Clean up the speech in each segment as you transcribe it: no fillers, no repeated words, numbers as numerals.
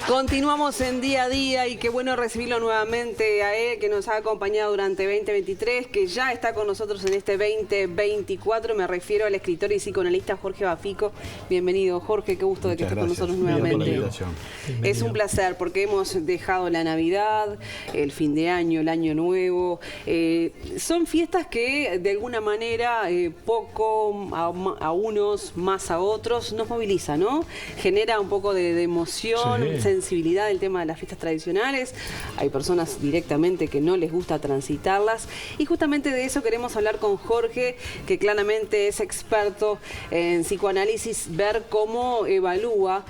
Continuamos en día a día y qué bueno recibirlo nuevamente a él, que nos ha acompañado durante 2023, que ya está con nosotros en este 2024. Me refiero al escritor y psicoanalista Jorge Bafico. Bienvenido, Jorge, qué gusto de que estés con nosotros nuevamente. Es un placer porque hemos dejado la Navidad, el fin de año, el Año Nuevo. Son fiestas que de alguna manera poco a unos, más a otros, nos moviliza, ¿no? Genera un poco de emoción, sí, sensibilidad del tema de las fiestas tradicionales. Hay personas directamente que no les gusta transitarlas y justamente de eso queremos hablar con Jorge, que claramente es experto en psicoanálisis, ver cómo evalúa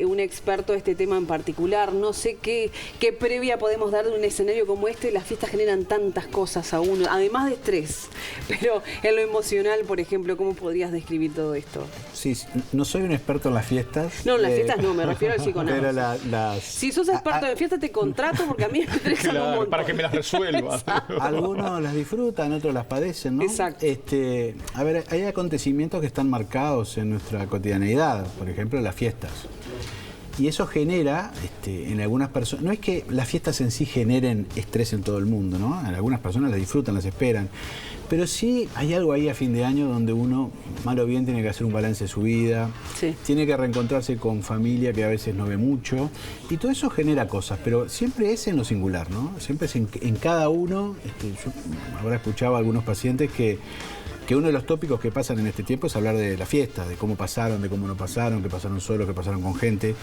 un experto este tema en particular. No sé qué previa podemos dar de un escenario como este. Las fiestas generan tantas cosas a uno, además de estrés, pero en lo emocional, por ejemplo, ¿cómo podrías describir todo esto? Sí, no soy un experto en las fiestas. No, en las fiestas no, me refiero al psicoanálisis. Pero si sos experto en fiestas, te contrato porque a mí me interesa un montón. Para que me las resuelvas. Algunos las disfrutan, otros las padecen, ¿no? Exacto. A ver, hay acontecimientos que están marcados en nuestra cotidianeidad, por ejemplo, las fiestas. Y eso genera, en algunas personas, no es que las fiestas en sí generen estrés en todo el mundo, ¿no? En algunas personas las disfrutan, las esperan. Pero sí hay algo ahí a fin de año donde uno, mal o bien, tiene que hacer un balance de su vida, sí, tiene que reencontrarse con familia que a veces no ve mucho, y todo eso genera cosas, pero siempre es en lo singular, ¿no? Siempre es en cada uno. Yo habrá escuchado a algunos pacientes que uno de los tópicos que pasan en este tiempo es hablar de la fiesta, de cómo pasaron, de cómo no pasaron, que pasaron solos, que pasaron con gente.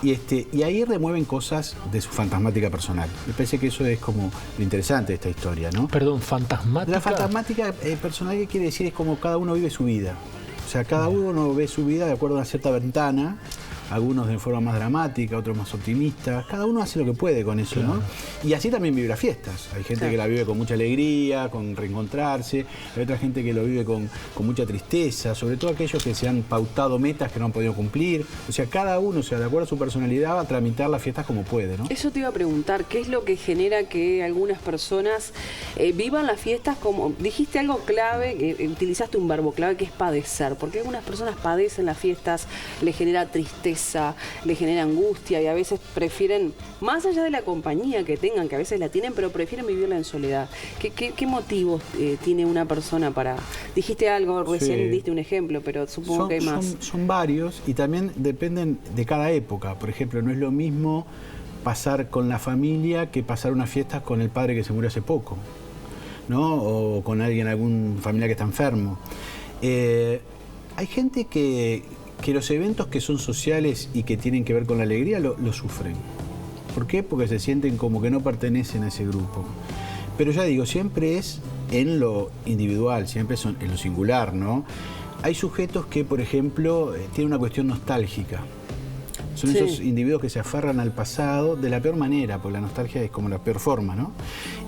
Y ahí remueven cosas de su fantasmática personal. Me parece que eso es como lo interesante de esta historia, ¿no? Perdón, ¿fantasmática? La fantasmática personal, ¿qué quiere decir? Es como cada uno vive su vida. O sea, cada uno ve su vida de acuerdo a una cierta ventana. Algunos de forma más dramática, otros más optimistas. Cada uno hace lo que puede con eso, ¿no? Y así también vive las fiestas. Hay gente que la vive con mucha alegría, con reencontrarse. Hay otra gente que lo vive con mucha tristeza, sobre todo aquellos que se han pautado metas que no han podido cumplir. O sea, cada uno, de acuerdo a su personalidad, va a tramitar las fiestas como puede, ¿no? Eso te iba a preguntar, ¿qué es lo que genera que algunas personas vivan las fiestas como... Dijiste algo clave, utilizaste un verbo clave que es padecer, porque algunas personas padecen las fiestas, les genera tristeza, le genera angustia y a veces prefieren, más allá de la compañía que tengan, que a veces la tienen, pero prefieren vivirla en soledad. ¿Qué motivos tiene una persona para...? Dijiste algo, recién diste un ejemplo, pero supongo que hay más. Son varios y también dependen de cada época. Por ejemplo, no es lo mismo pasar con la familia que pasar unas fiestas con el padre que se murió hace poco, ¿no? O con algún familiar que está enfermo. Hay gente que los eventos que son sociales y que tienen que ver con la alegría lo sufren. ¿Por qué? Porque se sienten como que no pertenecen a ese grupo. Pero ya digo, siempre es en lo individual, siempre es en lo singular, ¿no? Hay sujetos que, por ejemplo, tienen una cuestión nostálgica. Son esos individuos que se aferran al pasado de la peor manera, porque la nostalgia es como la peor forma, ¿no?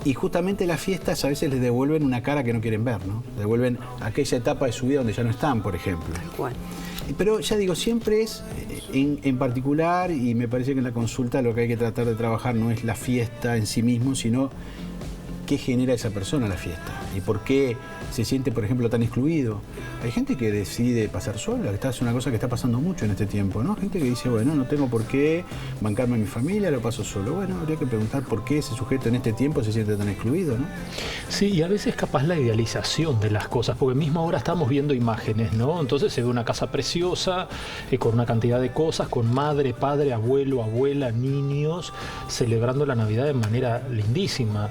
Y justamente las fiestas a veces les devuelven una cara que no quieren ver, ¿no? Devuelven aquella etapa de su vida donde ya no están, por ejemplo. Tal cual. Pero ya digo, siempre es en particular, y me parece que en la consulta lo que hay que tratar de trabajar no es la fiesta en sí mismo, sino qué genera esa persona la fiesta y por qué se siente, por ejemplo, tan excluido. Hay gente que decide pasar sola, esta es una cosa que está pasando mucho en este tiempo, ¿no? Gente que dice, bueno, no tengo por qué bancarme a mi familia, lo paso solo. Bueno, habría que preguntar por qué ese sujeto en este tiempo se siente tan excluido, ¿no? Sí, y a veces capaz la idealización de las cosas, porque mismo ahora estamos viendo imágenes, ¿no? Entonces se ve una casa preciosa, con una cantidad de cosas, con madre, padre, abuelo, abuela, niños, celebrando la Navidad de manera lindísima.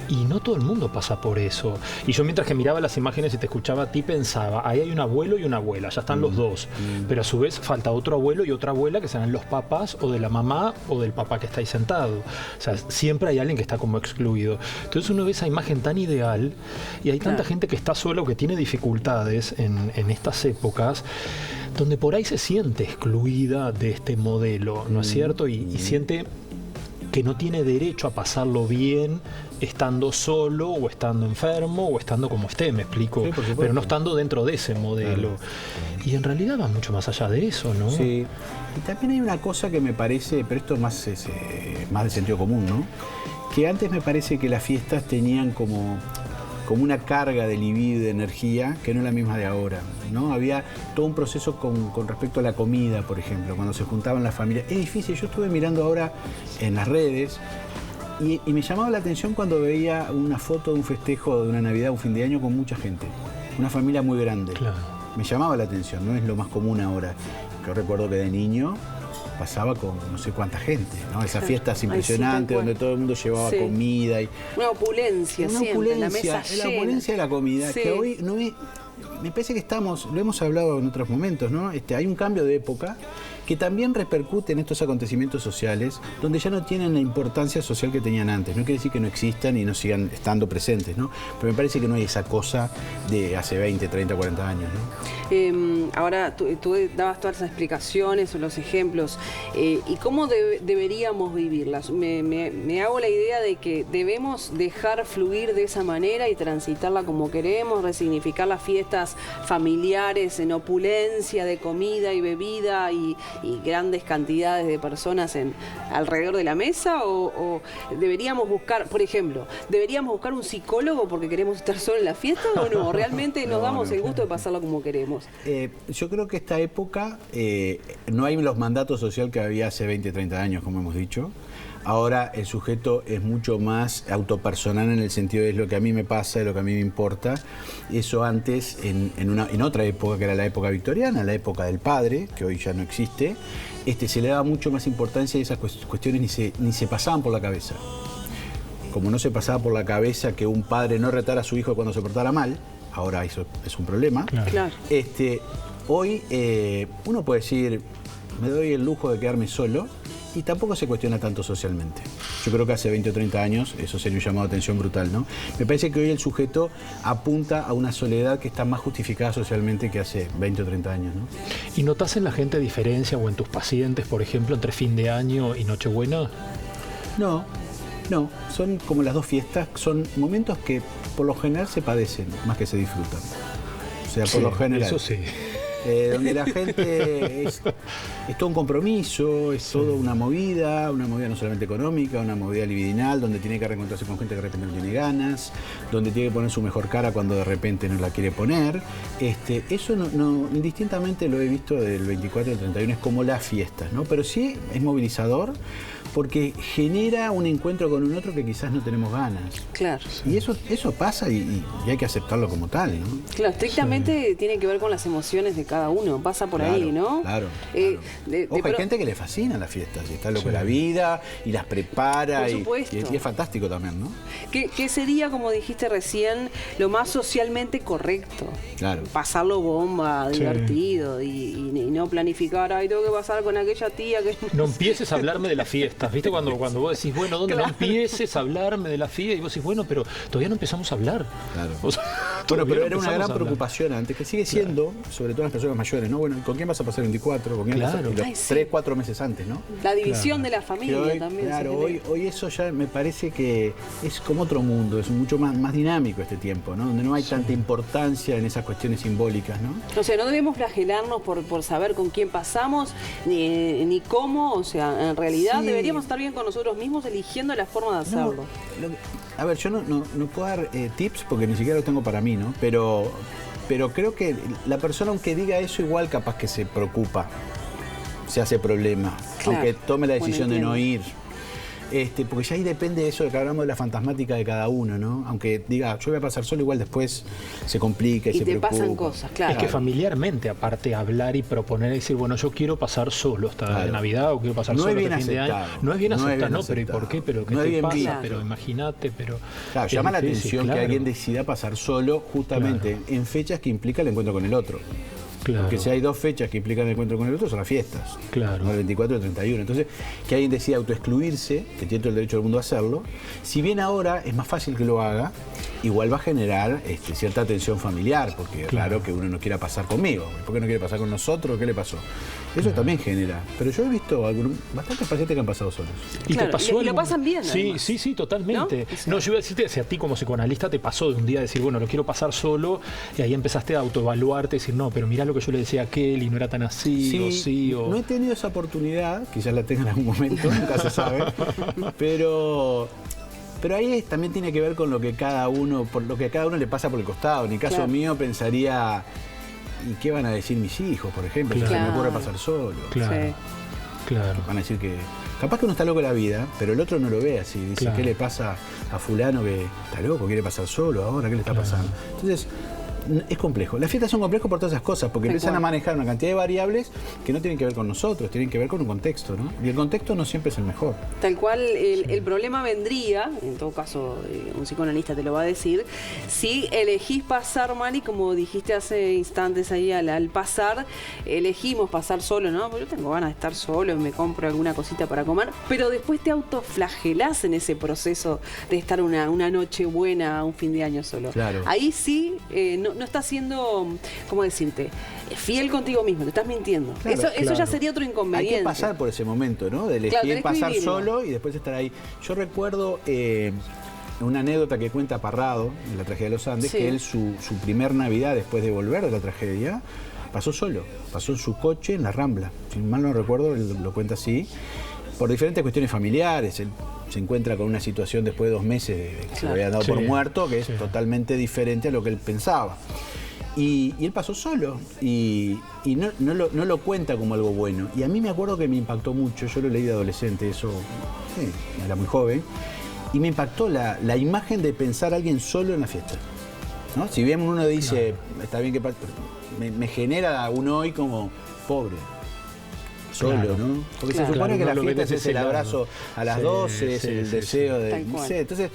Y no todo el mundo pasa por eso. Y yo mientras que miraba las imágenes y te escuchaba a ti pensaba, ahí hay un abuelo y una abuela, ya están los dos. Pero a su vez falta otro abuelo y otra abuela que serán los papás o de la mamá o del papá que está ahí sentado. O sea, siempre hay alguien que está como excluido. Entonces uno ve esa imagen tan ideal y hay tanta gente que está sola o que tiene dificultades en estas épocas donde por ahí se siente excluida de este modelo, ¿no es cierto? Y siente que no tiene derecho a pasarlo bien estando solo o estando enfermo o estando como esté, me explico, sí, pero no estando dentro de ese modelo. Y en realidad va mucho más allá de eso, ¿no? Sí, y también hay una cosa que me parece, pero esto más de sentido común, ¿no? Que antes me parece que las fiestas tenían como como una carga de libido y de energía que no es la misma de ahora, ¿no? Había todo un proceso con respecto a la comida, por ejemplo, cuando se juntaban las familias. Es difícil, yo estuve mirando ahora en las redes y me llamaba la atención cuando veía una foto de un festejo de una Navidad, un fin de año con mucha gente, una familia muy grande. Claro. Me llamaba la atención, no es lo más común ahora. Yo recuerdo que de niño pasaba con no sé cuánta gente, ¿no? Esas fiestas impresionantes donde todo el mundo llevaba comida. Y una opulencia siempre, la mesa llena. La opulencia de la comida, Sí. que hoy no es... Me parece que estamos, lo hemos hablado en otros momentos, ¿no? Hay un cambio de época que también repercute en estos acontecimientos sociales, donde ya no tienen la importancia social que tenían antes. No quiere decir que no existan y no sigan estando presentes, ¿no? Pero me parece que no hay esa cosa de hace 20, 30, 40 años, ¿no? Ahora, tú dabas todas las explicaciones o los ejemplos. ¿Y cómo deberíamos vivirlas? Me hago la idea de que debemos dejar fluir de esa manera y transitarla como queremos, resignificar las fiestas familiares en opulencia de comida y bebida y grandes cantidades de personas alrededor de la mesa, o deberíamos buscar, por ejemplo, deberíamos buscar un psicólogo porque queremos estar solo en la fiesta, o no, realmente nos damos el gusto de pasarlo como queremos. Yo creo que esta época no hay los mandatos sociales que había hace 20, 30 años, como hemos dicho. Ahora el sujeto es mucho más autopersonal en el sentido de es lo que a mí me pasa, es lo que a mí me importa. Eso antes, en otra época, que era la época victoriana, la época del padre, que hoy ya no existe, se le daba mucho más importancia y esas cuestiones ni se pasaban por la cabeza. Como no se pasaba por la cabeza que un padre no retara a su hijo cuando se portara mal, ahora eso es un problema. Claro. Hoy uno puede decir, me doy el lujo de quedarme solo, y tampoco se cuestiona tanto socialmente. Yo creo que hace 20 o 30 años eso sería un llamado de atención brutal, ¿no? Me parece que hoy el sujeto apunta a una soledad que está más justificada socialmente que hace 20 o 30 años, ¿no? ¿Y notas en la gente diferencia o en tus pacientes, por ejemplo, entre fin de año y Nochebuena? No, son como las dos fiestas, son momentos que por lo general se padecen más que se disfrutan. O sea, por lo general. Eso sí. Donde la gente es todo un compromiso, es todo una movida no solamente económica, una movida libidinal, donde tiene que reencontrarse con gente que de repente no tiene ganas, donde tiene que poner su mejor cara cuando de repente no la quiere poner. Eso no, indistintamente lo he visto del 24 al 31, es como las fiestas, ¿no? Pero sí es movilizador porque genera un encuentro con un otro que quizás no tenemos ganas. Claro. Y eso pasa y hay que aceptarlo como tal, ¿no? Claro, estrictamente tiene que ver con las emociones de cada uno, pasa por ahí, ¿no? Claro. Ojo, hay gente que le fascina las fiestas, y está loco de la vida, y las prepara, por y supuesto. Y es fantástico también, ¿no? ¿Qué sería, como dijiste recién, lo más socialmente correcto? Claro. Pasarlo bomba, divertido, y no planificar, ay, tengo que pasar con aquella tía que... No empieces a hablarme de las fiestas, ¿viste? Cuando vos decís, bueno, ¿dónde? Claro. No empieces a hablarme de la fiesta, y vos decís, bueno, pero todavía no empezamos a hablar. Claro. O sea, Bueno, pero era una empezamos gran a hablar. preocupación antes, que sigue siendo, sobre todo las personas mayores, ¿no? Bueno, ¿con quién vas a pasar el 24? ¿Con quién vas a Claro. pasar? Ay, sí. 3, 4 meses antes, ¿no? La división de la Que familia hoy, también. claro, se genera. hoy eso ya me parece que es como otro mundo, es mucho más dinámico este tiempo, ¿no? Donde no hay tanta importancia en esas cuestiones simbólicas, ¿no? O sea, no debemos flagelarnos por saber con quién pasamos, ni cómo, o sea, en realidad Sí. deberíamos estar bien con nosotros mismos eligiendo la forma de hacerlo. A ver, yo no puedo dar tips porque ni siquiera lo tengo para mí, ¿no? Pero creo que la persona, aunque diga eso, igual capaz que se preocupa, se hace problema, Claro. aunque tome la decisión de no entiendo. ir. Porque ya ahí depende de eso de que hablamos de la fantasmática de cada uno, ¿no? Aunque diga, yo voy a pasar solo, igual después se complica y Y se te preocupa. pasan cosas, claro. Es que familiarmente, aparte, hablar y proponer y decir, bueno, yo quiero pasar solo esta Claro. Navidad o quiero pasar No es solo bien este fin de año. aceptado. No es bien No es aceptado, bien ¿no? Pero ¿y por qué? ¿Pero qué No es te bien pasa? visto. Pero imagínate, pero... Claro, es llama la difícil, atención claro. que alguien decida pasar solo justamente en fechas que implican el encuentro con el otro. Claro. Porque si hay dos fechas que implican el encuentro con el otro, son las fiestas. Claro. ¿No? El 24 y el 31. Entonces, que alguien decida autoexcluirse, que tiene todo el derecho del mundo a hacerlo, si bien ahora es más fácil que lo haga, igual va a generar cierta tensión familiar, porque es raro que uno no quiera pasar conmigo. ¿Por qué no quiere pasar con nosotros? ¿Qué le pasó? Eso también genera. Pero yo he visto bastantes pacientes que han pasado solos. ¿Y Claro, te pasó y lo algún- pasan bien, Sí, además. sí, totalmente. ¿No? O sea- No, yo iba a decirte, si a ti como psicoanalista te pasó de un día decir, bueno, lo quiero pasar solo, y ahí empezaste a autoevaluarte, decir, no, pero mirá lo que yo le decía a aquel y no era tan así, o sí, o... No he tenido esa oportunidad, quizás la tenga en algún momento, nunca se sabe, pero Pero ahí también tiene que ver con lo que cada uno, por lo que a cada uno le pasa por el costado. En el caso Claro. mío pensaría, ¿y qué van a decir mis hijos, por ejemplo? Si se me ocurre pasar solo. Claro, Sí. claro. Van a decir que capaz que uno está loco de la vida, pero el otro no lo ve así. Dice, Claro. ¿qué le pasa a fulano que está loco, quiere pasar solo ahora? ¿Qué le está pasando? Entonces, es complejo. Las fiestas son complejas por todas esas cosas, porque Tal empiezan cual. a manejar una cantidad de variables que no tienen que ver con nosotros, tienen que ver con un contexto, ¿no? Y el contexto no siempre es el mejor. Tal cual, el problema vendría, en todo caso un psicoanalista te lo va a decir, si elegís pasar mal y como dijiste hace instantes ahí al pasar, elegimos pasar solo, ¿no? Porque yo tengo ganas de estar solo y me compro alguna cosita para comer, pero después te autoflagelás en ese proceso de estar una noche buena, un fin de año solo. Claro. Ahí sí, no estás siendo, ¿cómo decirte? Fiel contigo mismo, te estás mintiendo. Claro, eso ya claro. sería otro inconveniente. Hay que pasar por ese momento, ¿no? De elegir Claro, tenés que pasar vivirlo. solo y después estar ahí. Yo recuerdo una anécdota que cuenta Parrado, en la tragedia de los Andes, Sí. que él su primer Navidad después de volver de la tragedia, pasó solo, pasó en su coche en la Rambla. Si mal no recuerdo, él lo cuenta así, por diferentes cuestiones familiares. Él se encuentra con una situación después de 2 meses de que se lo habían dado Sí, por muerto, que es sí. totalmente diferente a lo que él pensaba. Y él pasó solo y no lo cuenta como algo bueno. Y a mí me acuerdo que me impactó mucho, yo lo leí de adolescente, eso, sí, era muy joven, y me impactó la imagen de pensar a alguien solo en la fiesta, ¿no? Si bien uno dice, está bien que me genera uno hoy como pobre. Solo, Claro. ¿no? Porque Claro. se supone Claro, que no la lo fiesta ves de es ese el lado. abrazo a las Sí, 12, es sí, el sí, deseo sí. de... Tal no cual. sé, entonces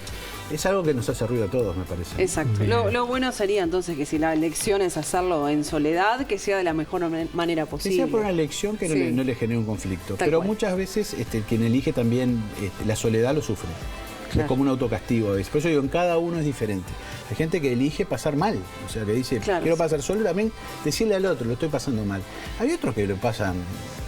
es algo que nos hace ruido a todos, me parece. Exacto. Bien. Lo bueno sería entonces que si la elección es hacerlo en soledad, que sea de la mejor manera Que posible. sea por una elección que Sí. no le genere un conflicto. Tal Pero cual. muchas veces quien elige también la soledad lo sufre. Claro. Es como un autocastigo a veces. Por eso digo, en cada uno es diferente. Hay gente que elige pasar mal. O sea, que dice, Claro. quiero pasar solo, y también decirle al otro, lo estoy pasando mal. Hay otros que lo pasan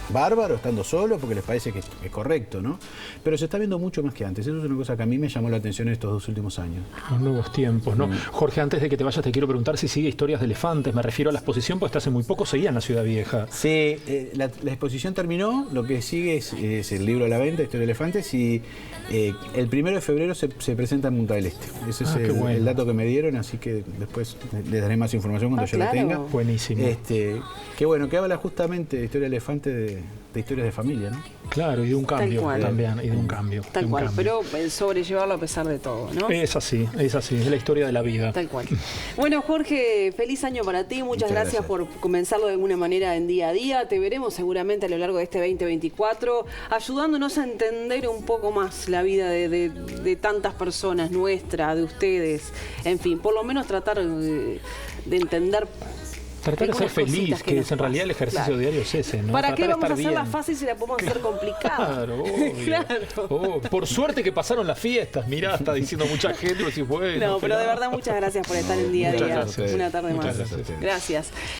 bárbaro, estando solo, porque les parece que es correcto, ¿no? Pero se está viendo mucho más que antes. Eso es una cosa que a mí me llamó la atención en estos 2 últimos años. Los nuevos tiempos, ¿no? Jorge, antes de que te vayas te quiero preguntar si sigue Historias de Elefantes. Me refiero a la exposición, porque hasta hace muy poco seguía en la Ciudad Vieja. Sí, la exposición terminó, lo que sigue es el libro a la venta, Historia de Elefantes, y el 1 de febrero se presenta en Punta del Este. Ese es qué bueno. el dato que me dieron, así que después les daré más información cuando yo la claro. tenga. Buenísimo. Qué bueno, que habla justamente de Historia de Elefante, de historias de familia, ¿no? Claro, y de un cambio cual. también, y de un cambio. Tal de un cual, cambio. pero sobrellevarlo a pesar de todo, ¿no? Es así, es la historia de la vida. Tal cual. Bueno, Jorge, feliz año para ti. Muchas gracias por comenzarlo de alguna manera en día a día. Te veremos seguramente a lo largo de este 2024, ayudándonos a entender un poco más la vida de tantas personas, nuestra, de ustedes. En fin, por lo menos tratar de entender. Tratar de ser algunas cositas feliz, que nos en realidad el pasan. ejercicio Claro. diario es ese, ¿no? ¿Para qué Tratar de vamos a estar hacerla bien. fácil si la podemos hacer complicada? Claro, obvio. Claro. Oh, por suerte que pasaron las fiestas, mirá, está diciendo mucha gente, y bueno, No, pero de verdad muchas gracias por estar en día a Muchas día. gracias. Una tarde Muchas más. gracias. Gracias.